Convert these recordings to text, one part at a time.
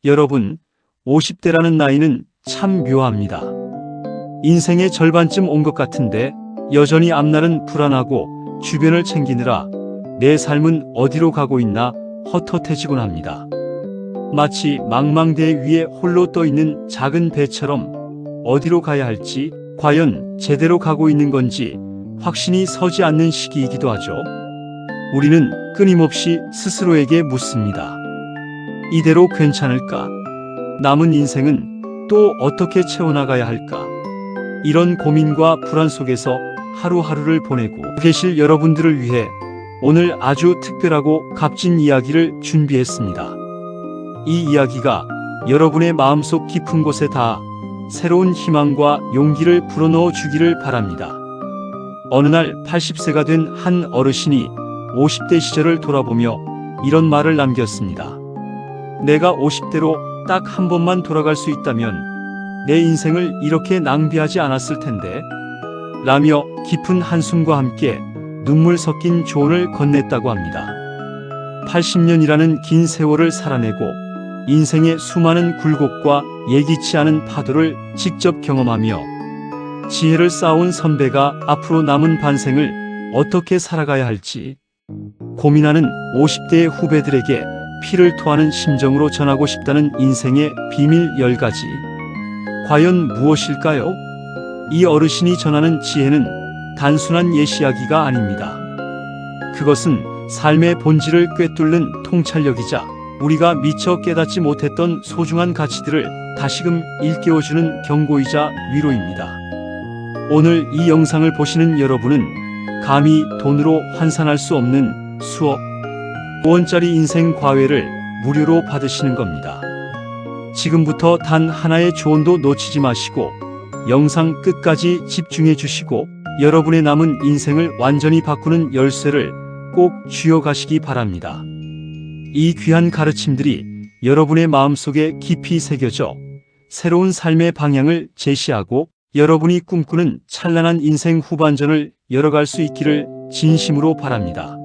여러분, 50대라는 나이는 참 묘합니다. 인생의 절반쯤 온 것 같은데 여전히 앞날은 불안하고 주변을 챙기느라 내 삶은 어디로 가고 있나 헛헛해지곤 합니다. 마치 망망대해 위에 홀로 떠 있는 작은 배처럼 어디로 가야 할지, 과연 제대로 가고 있는 건지 확신이 서지 않는 시기이기도 하죠. 우리는 끊임없이 스스로에게 묻습니다. 이대로 괜찮을까? 남은 인생은 또 어떻게 채워나가야 할까? 이런 고민과 불안 속에서 하루하루를 보내고 계실 여러분들을 위해 오늘 아주 특별하고 값진 이야기를 준비했습니다. 이 이야기가 여러분의 마음속 깊은 곳에 닿아 새로운 희망과 용기를 불어넣어 주기를 바랍니다. 어느 날 80세가 된 한 어르신이 50대 시절을 돌아보며 이런 말을 남겼습니다. 내가 50대로 딱 한 번만 돌아갈 수 있다면 내 인생을 이렇게 낭비하지 않았을 텐데 라며 깊은 한숨과 함께 눈물 섞인 조언을 건넸다고 합니다. 80년이라는 긴 세월을 살아내고 인생의 수많은 굴곡과 예기치 않은 파도를 직접 경험하며 지혜를 쌓아온 선배가 앞으로 남은 반생을 어떻게 살아가야 할지 고민하는 50대의 후배들에게 피를 토하는 심정으로 전하고 싶다는 인생의 비밀 10가지. 과연 무엇일까요? 이 어르신이 전하는 지혜는 단순한 예시이야기가 아닙니다. 그것은 삶의 본질을 꿰뚫는 통찰력이자 우리가 미처 깨닫지 못했던 소중한 가치들을 다시금 일깨워주는 경고이자 위로입니다. 오늘 이 영상을 보시는 여러분은 감히 돈으로 환산할 수 없는 수억 원짜리 인생 과외를 무료로 받으시는 겁니다. 지금부터 단 하나의 조언도 놓치지 마시고 영상 끝까지 집중해 주시고 여러분의 남은 인생을 완전히 바꾸는 열쇠를 꼭 쥐어가시기 바랍니다. 이 귀한 가르침들이 여러분의 마음속에 깊이 새겨져 새로운 삶의 방향을 제시하고 여러분이 꿈꾸는 찬란한 인생 후반전을 열어갈 수 있기를 진심으로 바랍니다.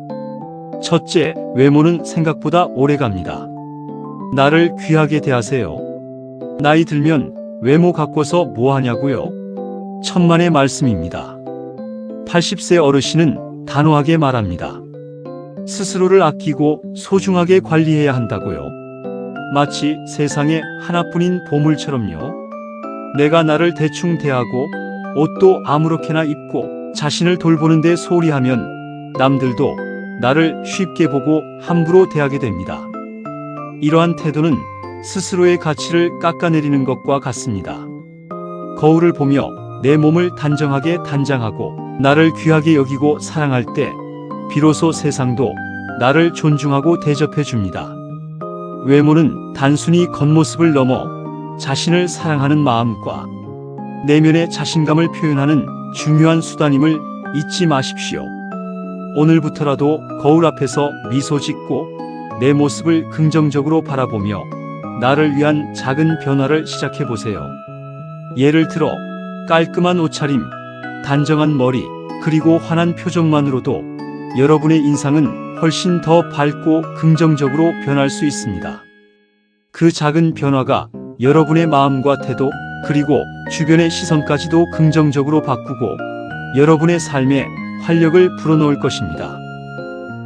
첫째, 외모는 생각보다 오래갑니다. 나를 귀하게 대하세요. 나이 들면 외모 가꿔서 뭐하냐고요? 천만의 말씀입니다. 80세 어르신은 단호하게 말합니다. 스스로를 아끼고 소중하게 관리해야 한다고요. 마치 세상에 하나뿐인 보물처럼요. 내가 나를 대충 대하고 옷도 아무렇게나 입고 자신을 돌보는 데 소홀히 하면 남들도 나를 쉽게 보고 함부로 대하게 됩니다. 이러한 태도는 스스로의 가치를 깎아내리는 것과 같습니다. 거울을 보며 내 몸을 단정하게 단장하고 나를 귀하게 여기고 사랑할 때 비로소 세상도 나를 존중하고 대접해 줍니다. 외모는 단순히 겉모습을 넘어 자신을 사랑하는 마음과 내면의 자신감을 표현하는 중요한 수단임을 잊지 마십시오. 오늘부터라도 거울 앞에서 미소 짓고 내 모습을 긍정적으로 바라보며 나를 위한 작은 변화를 시작해 보세요. 예를 들어 깔끔한 옷차림, 단정한 머리, 그리고 환한 표정만으로도 여러분의 인상은 훨씬 더 밝고 긍정적으로 변할 수 있습니다. 그 작은 변화가 여러분의 마음과 태도, 그리고 주변의 시선까지도 긍정적으로 바꾸고 여러분의 삶에 활력을 불어넣을 것입니다.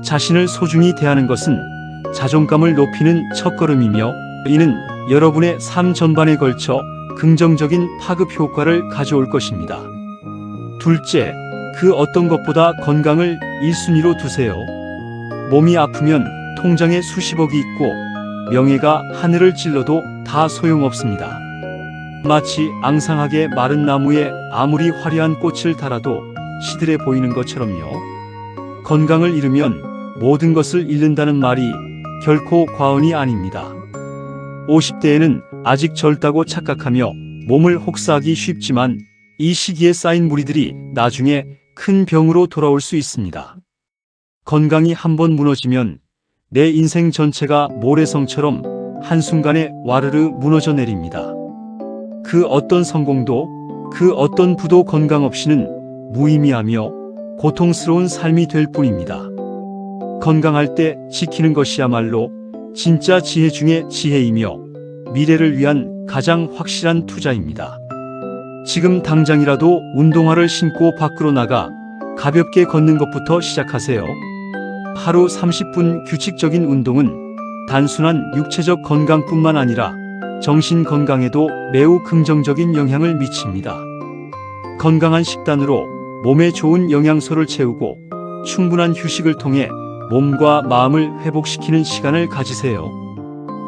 자신을 소중히 대하는 것은 자존감을 높이는 첫걸음이며 이는 여러분의 삶 전반에 걸쳐 긍정적인 파급 효과를 가져올 것입니다. 둘째, 그 어떤 것보다 건강을 1순위로 두세요. 몸이 아프면 통장에 수십억이 있고 명예가 하늘을 찔러도 다 소용없습니다. 마치 앙상하게 마른 나무에 아무리 화려한 꽃을 달아도 시들해 보이는 것처럼요. 건강을 잃으면 모든 것을 잃는다는 말이 결코 과언이 아닙니다. 50대에는 아직 젊다고 착각하며 몸을 혹사하기 쉽지만 이 시기에 쌓인 무리들이 나중에 큰 병으로 돌아올 수 있습니다. 건강이 한번 무너지면 내 인생 전체가 모래성처럼 한순간에 와르르 무너져 내립니다. 그 어떤 성공도 그 어떤 부도 건강 없이는 무의미하며 고통스러운 삶이 될 뿐입니다. 건강할 때 지키는 것이야말로 진짜 지혜 중의 지혜이며 미래를 위한 가장 확실한 투자입니다. 지금 당장이라도 운동화를 신고 밖으로 나가 가볍게 걷는 것부터 시작하세요. 하루 30분 규칙적인 운동은 단순한 육체적 건강뿐만 아니라 정신 건강에도 매우 긍정적인 영향을 미칩니다. 건강한 식단으로 몸에 좋은 영양소를 채우고 충분한 휴식을 통해 몸과 마음을 회복시키는 시간을 가지세요.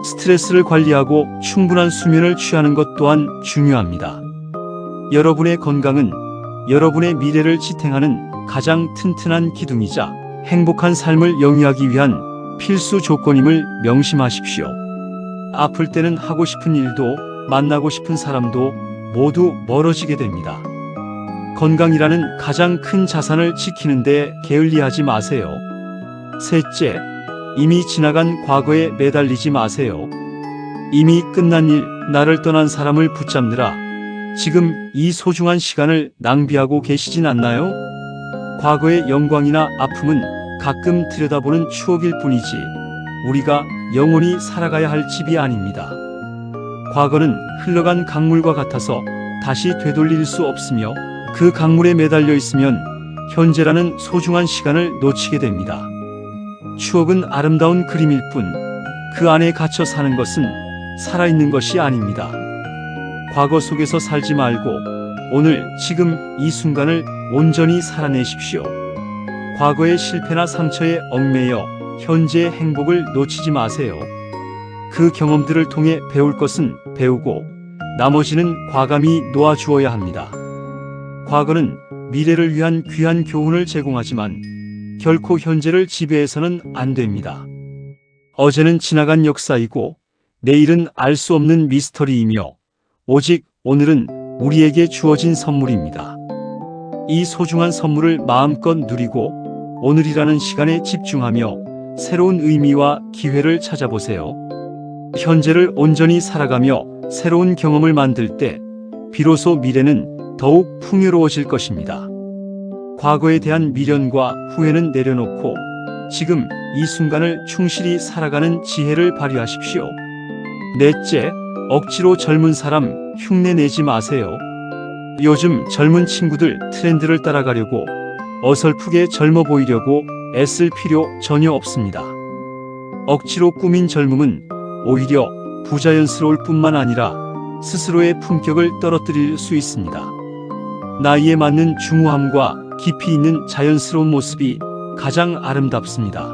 스트레스를 관리하고 충분한 수면을 취하는 것 또한 중요합니다. 여러분의 건강은 여러분의 미래를 지탱하는 가장 튼튼한 기둥이자 행복한 삶을 영위하기 위한 필수 조건임을 명심하십시오. 아플 때는 하고 싶은 일도 만나고 싶은 사람도 모두 멀어지게 됩니다. 건강이라는 가장 큰 자산을 지키는 데 게을리하지 마세요. 셋째, 이미 지나간 과거에 매달리지 마세요. 이미 끝난 일, 나를 떠난 사람을 붙잡느라 지금 이 소중한 시간을 낭비하고 계시진 않나요? 과거의 영광이나 아픔은 가끔 들여다보는 추억일 뿐이지 우리가 영원히 살아가야 할 집이 아닙니다. 과거는 흘러간 강물과 같아서 다시 되돌릴 수 없으며 그 강물에 매달려 있으면 현재라는 소중한 시간을 놓치게 됩니다. 추억은 아름다운 그림일 뿐 그 안에 갇혀 사는 것은 살아있는 것이 아닙니다. 과거 속에서 살지 말고 오늘 지금 이 순간을 온전히 살아내십시오. 과거의 실패나 상처에 얽매여 현재의 행복을 놓치지 마세요. 그 경험들을 통해 배울 것은 배우고 나머지는 과감히 놓아주어야 합니다. 과거는 미래를 위한 귀한 교훈을 제공하지만 결코 현재를 지배해서는 안 됩니다. 어제는 지나간 역사이고 내일은 알 수 없는 미스터리이며 오직 오늘은 우리에게 주어진 선물입니다. 이 소중한 선물을 마음껏 누리고 오늘이라는 시간에 집중하며 새로운 의미와 기회를 찾아보세요. 현재를 온전히 살아가며 새로운 경험을 만들 때 비로소 미래는 더욱 풍요로워질 것입니다. 과거에 대한 미련과 후회는 내려놓고 지금 이 순간을 충실히 살아가는 지혜를 발휘하십시오. 넷째, 억지로 젊은 사람 흉내 내지 마세요. 요즘 젊은 친구들 트렌드를 따라가려고 어설프게 젊어 보이려고 애쓸 필요 전혀 없습니다. 억지로 꾸민 젊음은 오히려 부자연스러울 뿐만 아니라 스스로의 품격을 떨어뜨릴 수 있습니다. 나이에 맞는 중후함과 깊이 있는 자연스러운 모습이 가장 아름답습니다.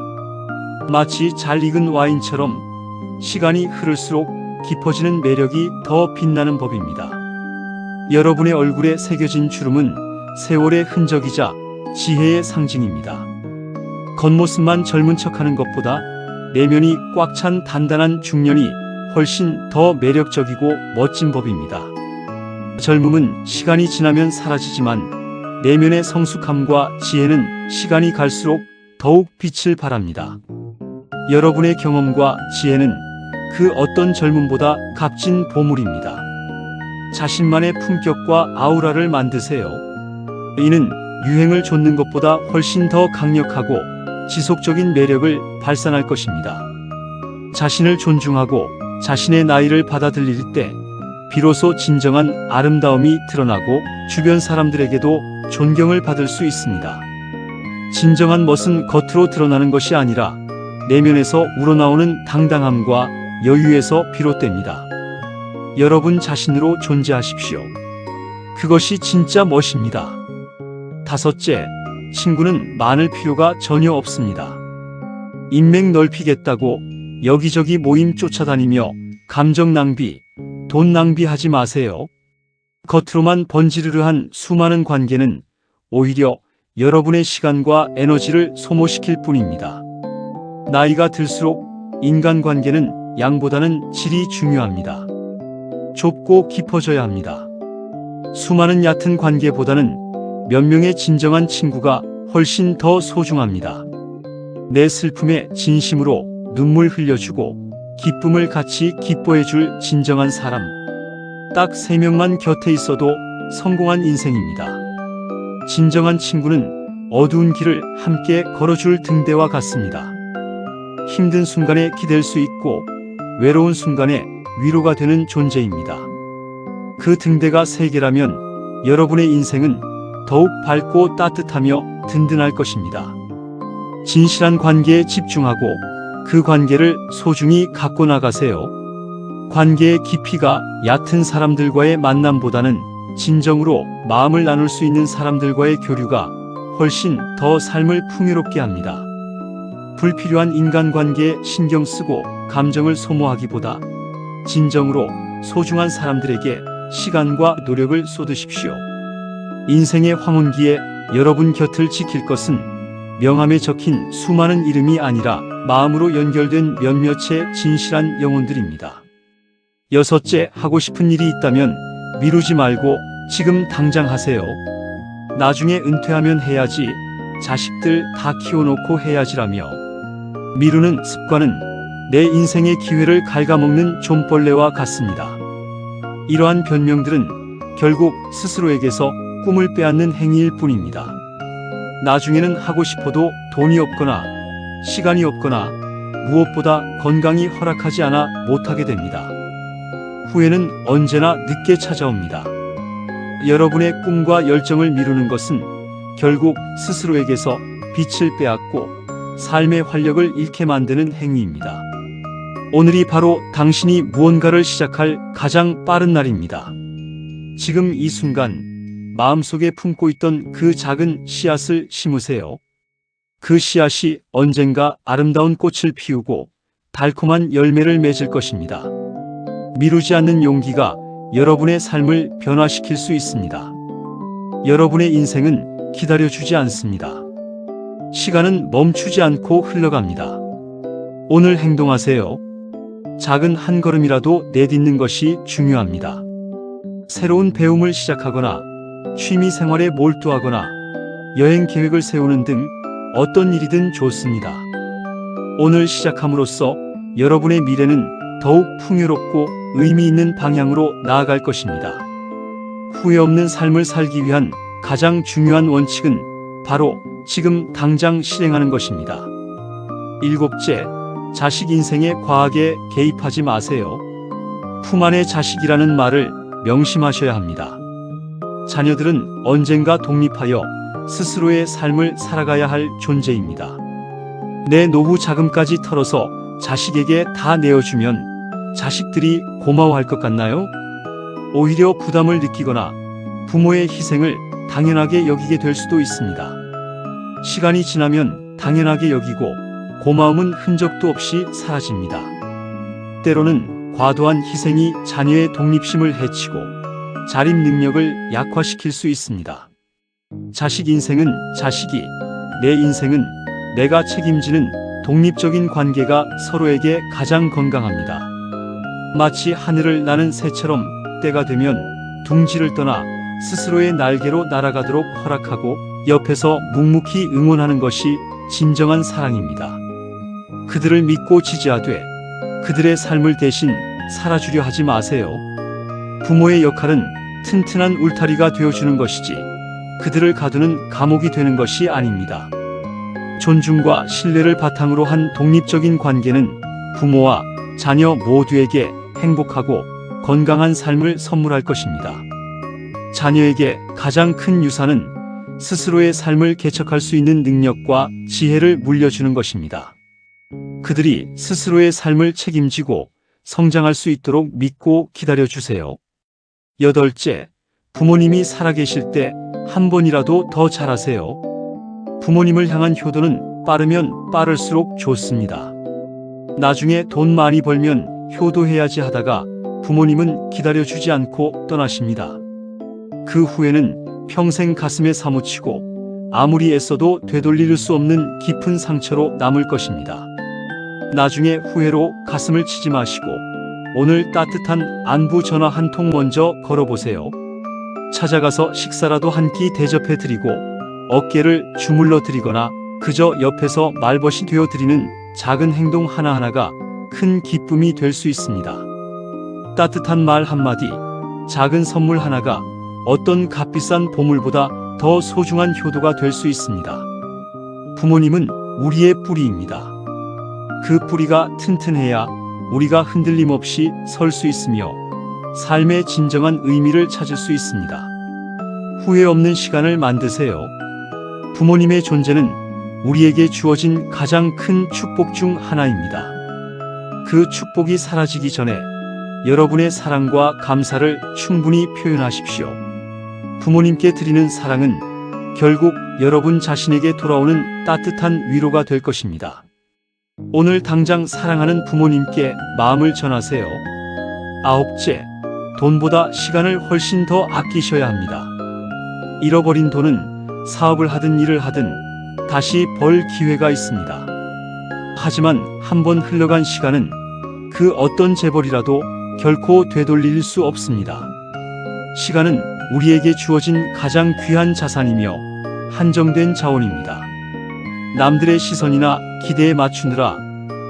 마치 잘 익은 와인처럼 시간이 흐를수록 깊어지는 매력이 더 빛나는 법입니다. 여러분의 얼굴에 새겨진 주름은 세월의 흔적이자 지혜의 상징입니다. 겉모습만 젊은 척하는 것보다 내면이 꽉 찬 단단한 중년이 훨씬 더 매력적이고 멋진 법입니다. 젊음은 시간이 지나면 사라지지만 내면의 성숙함과 지혜는 시간이 갈수록 더욱 빛을 발합니다. 여러분의 경험과 지혜는 그 어떤 젊음보다 값진 보물입니다. 자신만의 품격과 아우라를 만드세요. 이는 유행을 좇는 것보다 훨씬 더 강력하고 지속적인 매력을 발산할 것입니다. 자신을 존중하고 자신의 나이를 받아들일 때 비로소 진정한 아름다움이 드러나고 주변 사람들에게도 존경을 받을 수 있습니다. 진정한 멋은 겉으로 드러나는 것이 아니라 내면에서 우러나오는 당당함과 여유에서 비롯됩니다. 여러분 자신으로 존재하십시오. 그것이 진짜 멋입니다. 다섯째, 친구는 많을 필요가 전혀 없습니다. 인맥 넓히겠다고 여기저기 모임 쫓아다니며 감정 낭비, 돈 낭비하지 마세요. 겉으로만 번지르르한 수많은 관계는 오히려 여러분의 시간과 에너지를 소모시킬 뿐입니다. 나이가 들수록 인간관계는 양보다는 질이 중요합니다. 좁고 깊어져야 합니다. 수많은 얕은 관계보다는 몇 명의 진정한 친구가 훨씬 더 소중합니다. 내 슬픔에 진심으로 눈물 흘려주고 기쁨을 같이 기뻐해줄 진정한 사람. 딱 3명만 곁에 있어도 성공한 인생입니다. 진정한 친구는 어두운 길을 함께 걸어줄 등대와 같습니다. 힘든 순간에 기댈 수 있고 외로운 순간에 위로가 되는 존재입니다. 그 등대가 3개라면 여러분의 인생은 더욱 밝고 따뜻하며 든든할 것입니다. 진실한 관계에 집중하고 그 관계를 소중히 갖고 나가세요. 관계의 깊이가 얕은 사람들과의 만남보다는 진정으로 마음을 나눌 수 있는 사람들과의 교류가 훨씬 더 삶을 풍요롭게 합니다. 불필요한 인간관계에 신경 쓰고 감정을 소모하기보다 진정으로 소중한 사람들에게 시간과 노력을 쏟으십시오. 인생의 황혼기에 여러분 곁을 지킬 것은 명함에 적힌 수많은 이름이 아니라 마음으로 연결된 몇몇의 진실한 영혼들입니다. 6째, 하고 싶은 일이 있다면 미루지 말고 지금 당장 하세요. 나중에 은퇴하면 해야지, 자식들 다 키워놓고 해야지라며 미루는 습관은 내 인생의 기회를 갉아먹는 좀벌레와 같습니다. 이러한 변명들은 결국 스스로에게서 꿈을 빼앗는 행위일 뿐입니다. 나중에는 하고 싶어도 돈이 없거나 시간이 없거나 무엇보다 건강이 허락하지 않아 못하게 됩니다. 후회는 언제나 늦게 찾아옵니다. 여러분의 꿈과 열정을 미루는 것은 결국 스스로에게서 빛을 빼앗고 삶의 활력을 잃게 만드는 행위입니다. 오늘이 바로 당신이 무언가를 시작할 가장 빠른 날입니다. 지금 이 순간 마음속에 품고 있던 그 작은 씨앗을 심으세요. 그 씨앗이 언젠가 아름다운 꽃을 피우고 달콤한 열매를 맺을 것입니다. 미루지 않는 용기가 여러분의 삶을 변화시킬 수 있습니다. 여러분의 인생은 기다려주지 않습니다. 시간은 멈추지 않고 흘러갑니다. 오늘 행동하세요. 작은 한 걸음이라도 내딛는 것이 중요합니다. 새로운 배움을 시작하거나 취미 생활에 몰두하거나 여행 계획을 세우는 등 어떤 일이든 좋습니다. 오늘 시작함으로써 여러분의 미래는 더욱 풍요롭고 의미 있는 방향으로 나아갈 것입니다. 후회 없는 삶을 살기 위한 가장 중요한 원칙은 바로 지금 당장 실행하는 것입니다. 7째, 자식 인생에 과하게 개입하지 마세요. 품 안의 자식이라는 말을 명심하셔야 합니다. 자녀들은 언젠가 독립하여 스스로의 삶을 살아가야 할 존재입니다. 내 노후 자금까지 털어서 자식에게 다 내어주면 자식들이 고마워할 것 같나요? 오히려 부담을 느끼거나 부모의 희생을 당연하게 여기게 될 수도 있습니다. 시간이 지나면 당연하게 여기고 고마움은 흔적도 없이 사라집니다. 때로는 과도한 희생이 자녀의 독립심을 해치고 자립 능력을 약화시킬 수 있습니다. 자식 인생은 자식이, 내 인생은 내가 책임지는 독립적인 관계가 서로에게 가장 건강합니다. 마치 하늘을 나는 새처럼 때가 되면 둥지를 떠나 스스로의 날개로 날아가도록 허락하고 옆에서 묵묵히 응원하는 것이 진정한 사랑입니다. 그들을 믿고 지지하되 그들의 삶을 대신 살아주려 하지 마세요. 부모의 역할은 튼튼한 울타리가 되어주는 것이지 그들을 가두는 감옥이 되는 것이 아닙니다. 존중과 신뢰를 바탕으로 한 독립적인 관계는 부모와 자녀 모두에게 행복하고 건강한 삶을 선물할 것입니다. 자녀에게 가장 큰 유산은 스스로의 삶을 개척할 수 있는 능력과 지혜를 물려주는 것입니다. 그들이 스스로의 삶을 책임지고 성장할 수 있도록 믿고 기다려주세요. 8째, 부모님이 살아계실 때 한 번이라도 더 잘하세요. 부모님을 향한 효도는 빠르면 빠를수록 좋습니다. 나중에 돈 많이 벌면 효도해야지 하다가 부모님은 기다려주지 않고 떠나십니다. 그 후에는 평생 가슴에 사무치고 아무리 애써도 되돌릴 수 없는 깊은 상처로 남을 것입니다. 나중에 후회로 가슴을 치지 마시고 오늘 따뜻한 안부 전화 한 통 먼저 걸어보세요. 찾아가서 식사라도 한 끼 대접해 드리고 어깨를 주물러 드리거나 그저 옆에서 말벗이 되어 드리는 작은 행동 하나하나가 큰 기쁨이 될 수 있습니다. 따뜻한 말 한마디, 작은 선물 하나가 어떤 값비싼 보물보다 더 소중한 효도가 될 수 있습니다. 부모님은 우리의 뿌리입니다. 그 뿌리가 튼튼해야 우리가 흔들림 없이 설 수 있으며 삶의 진정한 의미를 찾을 수 있습니다. 후회 없는 시간을 만드세요. 부모님의 존재는 우리에게 주어진 가장 큰 축복 중 하나입니다. 그 축복이 사라지기 전에 여러분의 사랑과 감사를 충분히 표현하십시오. 부모님께 드리는 사랑은 결국 여러분 자신에게 돌아오는 따뜻한 위로가 될 것입니다. 오늘 당장 사랑하는 부모님께 마음을 전하세요. 아홉째, 돈보다 시간을 훨씬 더 아끼셔야 합니다. 잃어버린 돈은 사업을 하든 일을 하든 다시 벌 기회가 있습니다. 하지만 한번 흘러간 시간은 그 어떤 재벌이라도 결코 되돌릴 수 없습니다. 시간은 우리에게 주어진 가장 귀한 자산이며 한정된 자원입니다. 남들의 시선이나 기대에 맞추느라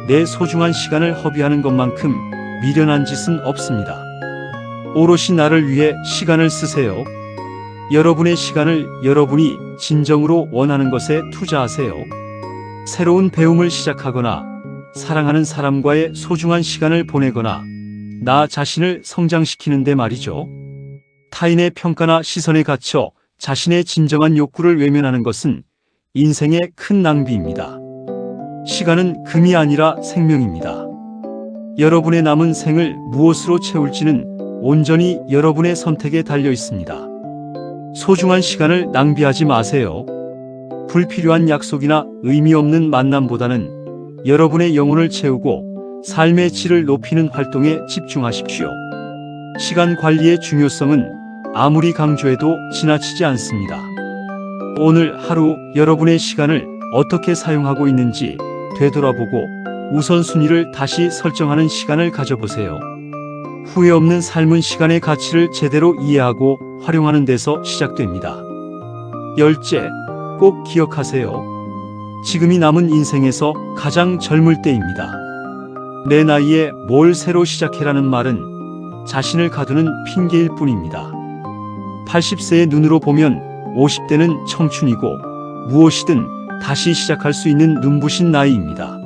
내 소중한 시간을 허비하는 것만큼 미련한 짓은 없습니다. 오롯이 나를 위해 시간을 쓰세요. 여러분의 시간을 여러분이 진정으로 원하는 것에 투자하세요. 새로운 배움을 시작하거나 사랑하는 사람과의 소중한 시간을 보내거나 나 자신을 성장시키는데 말이죠. 타인의 평가나 시선에 갇혀 자신의 진정한 욕구를 외면하는 것은 인생의 큰 낭비입니다. 시간은 금이 아니라 생명입니다. 여러분의 남은 생을 무엇으로 채울지는 온전히 여러분의 선택에 달려 있습니다. 소중한 시간을 낭비하지 마세요. 불필요한 약속이나 의미 없는 만남보다는 여러분의 영혼을 채우고 삶의 질을 높이는 활동에 집중하십시오. 시간 관리의 중요성은 아무리 강조해도 지나치지 않습니다. 오늘 하루 여러분의 시간을 어떻게 사용하고 있는지 되돌아보고 우선순위를 다시 설정하는 시간을 가져보세요. 후회 없는 삶은 시간의 가치를 제대로 이해하고 활용하는 데서 시작됩니다. 열째, 꼭 기억하세요. 지금이 남은 인생에서 가장 젊을 때입니다. 내 나이에 뭘 새로 시작해라는 말은 자신을 가두는 핑계일 뿐입니다. 80세의 눈으로 보면 50대는 청춘이고 무엇이든 다시 시작할 수 있는 눈부신 나이입니다.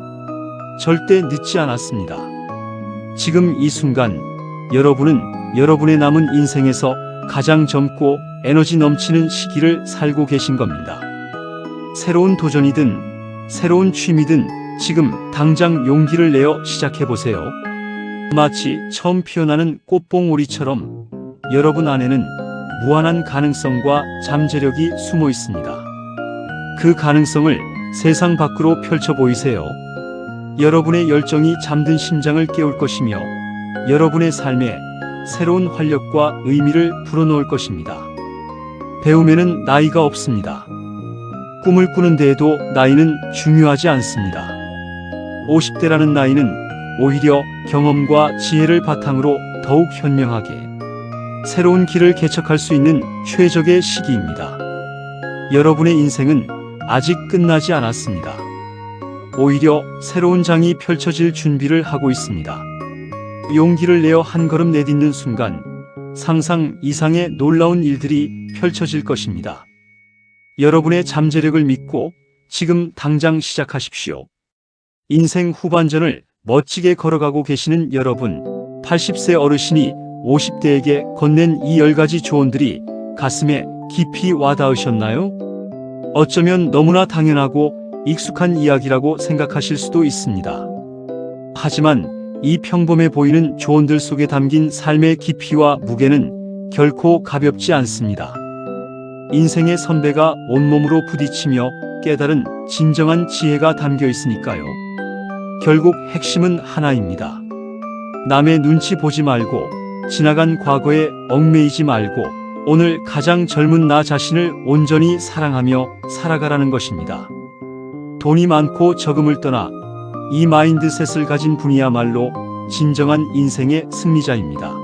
절대 늦지 않았습니다. 지금 이 순간 여러분은 여러분의 남은 인생에서 가장 젊고 에너지 넘치는 시기를 살고 계신 겁니다. 새로운 도전이든 새로운 취미든 지금 당장 용기를 내어 시작해보세요. 마치 처음 피어나는 꽃봉오리처럼 여러분 안에는 무한한 가능성과 잠재력이 숨어 있습니다. 그 가능성을 세상 밖으로 펼쳐 보이세요. 여러분의 열정이 잠든 심장을 깨울 것이며 여러분의 삶에 새로운 활력과 의미를 불어넣을 것입니다. 배움에는 나이가 없습니다. 꿈을 꾸는 데에도 나이는 중요하지 않습니다. 50대라는 나이는 오히려 경험과 지혜를 바탕으로 더욱 현명하게 새로운 길을 개척할 수 있는 최적의 시기입니다. 여러분의 인생은 아직 끝나지 않았습니다. 오히려 새로운 장이 펼쳐질 준비를 하고 있습니다. 용기를 내어 한 걸음 내딛는 순간 상상 이상의 놀라운 일들이 펼쳐질 것입니다. 여러분의 잠재력을 믿고 지금 당장 시작하십시오. 인생 후반전을 멋지게 걸어가고 계시는 여러분, 80세 어르신이 50대에게 건넨 이 10가지 조언들이 가슴에 깊이 와닿으셨나요? 어쩌면 너무나 당연하고 익숙한 이야기라고 생각하실 수도 있습니다. 하지만 이 평범해 보이는 조언들 속에 담긴 삶의 깊이와 무게는 결코 가볍지 않습니다. 인생의 선배가 온몸으로 부딪히며 깨달은 진정한 지혜가 담겨 있으니까요. 결국 핵심은 하나입니다. 남의 눈치 보지 말고 지나간 과거에 얽매이지 말고 오늘 가장 젊은 나 자신을 온전히 사랑하며 살아가라는 것입니다. 돈이 많고 적음을 떠나 이 마인드셋을 가진 분이야말로 진정한 인생의 승리자입니다.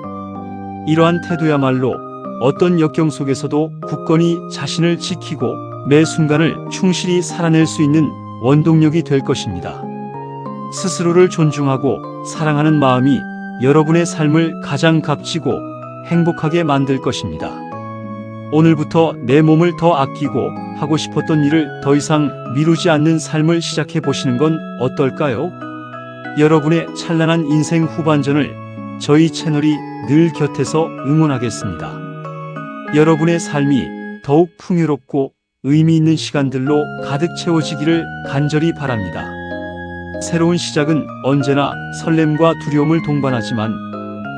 이러한 태도야말로 어떤 역경 속에서도 굳건히 자신을 지키고 매 순간을 충실히 살아낼 수 있는 원동력이 될 것입니다. 스스로를 존중하고 사랑하는 마음이 여러분의 삶을 가장 값지고 행복하게 만들 것입니다. 오늘부터 내 몸을 더 아끼고 하고 싶었던 일을 더 이상 미루지 않는 삶을 시작해 보시는 건 어떨까요? 여러분의 찬란한 인생 후반전을 저희 채널이 늘 곁에서 응원하겠습니다. 여러분의 삶이 더욱 풍요롭고 의미 있는 시간들로 가득 채워지기를 간절히 바랍니다. 새로운 시작은 언제나 설렘과 두려움을 동반하지만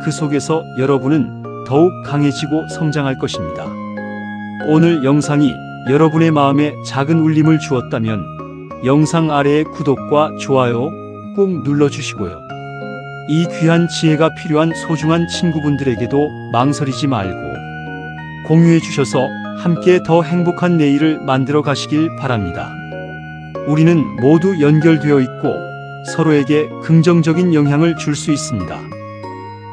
그 속에서 여러분은 더욱 강해지고 성장할 것입니다. 오늘 영상이 여러분의 마음에 작은 울림을 주었다면 영상 아래의 구독과 좋아요 꼭 눌러주시고요. 이 귀한 지혜가 필요한 소중한 친구분들에게도 망설이지 말고 공유해 주셔서 함께 더 행복한 내일을 만들어 가시길 바랍니다. 우리는 모두 연결되어 있고 서로에게 긍정적인 영향을 줄 수 있습니다.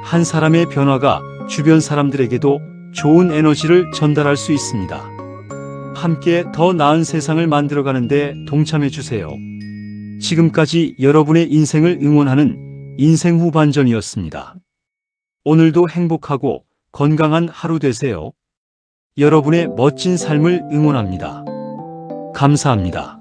한 사람의 변화가 주변 사람들에게도 좋은 에너지를 전달할 수 있습니다. 함께 더 나은 세상을 만들어가는 데 동참해 주세요. 지금까지 여러분의 인생을 응원하는 인생 후반전이었습니다. 오늘도 행복하고 건강한 하루 되세요. 여러분의 멋진 삶을 응원합니다. 감사합니다.